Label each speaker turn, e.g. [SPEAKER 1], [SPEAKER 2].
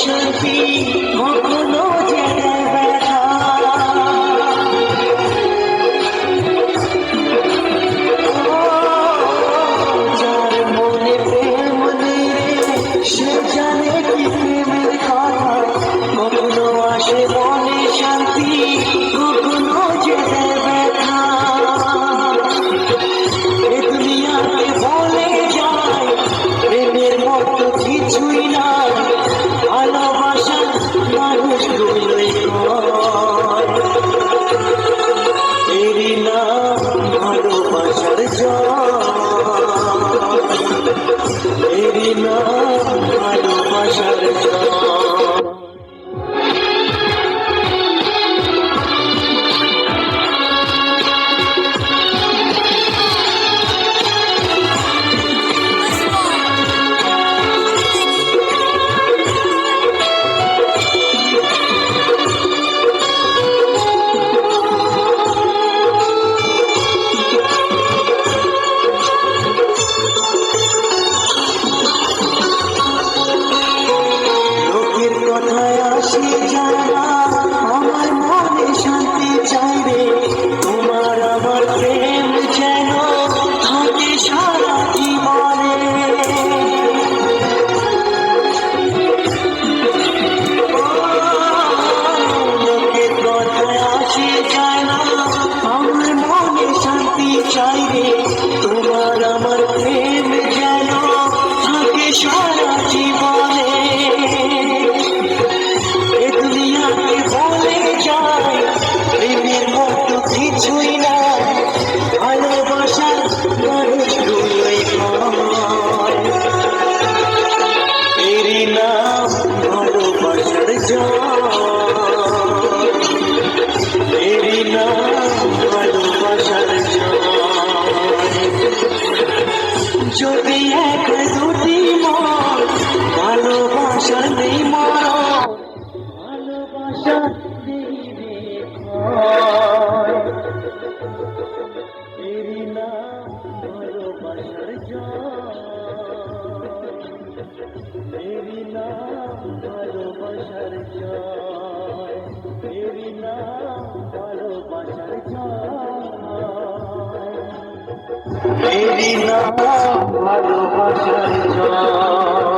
[SPEAKER 1] শান্তি কখনো যে দেয় ব্যথা। যার মনে প্রেম নেই সে জানে কি প্রেমের কথা, কখনো আসে মনে শান্তি কখনো যে দেয় ব্যথা। এ দুনিয়াকে বলে যায় প্রেমের মতো কিছুই না, ভালোবাসা মানুষগুলোই কয়, এরই নাম ভালোবাসার জয়, এরই নাম ভালোবাসার জয়। কথায় আসি যায় না, আমার মনে শান্তি চাইবে, তোমার আমার প্রেম যেন থাকে সারা জীবনে। লোকের কথায় আসি যায় না, আমার মনে শান্তি চাইবে, তোমার আমার প্রেম যেন থাকে সারা জীবনে। প্রেমের মতো কিছুই না, ভালোবাসা মানুষগুলোই কয়, এরই নাম ভালোবাসার জয়, এরই নাম ভালোবাসার জয়। যদি এক দুটি মন ভালোবাসা নেই মরণ, ভালোবাসা এরই নাম ভালোবাসার জয়, এরই নাম ভালোবাসার জয়, এরই নাম ভালোবাসার জয়, এরই নাম ভালোবাসার জয়।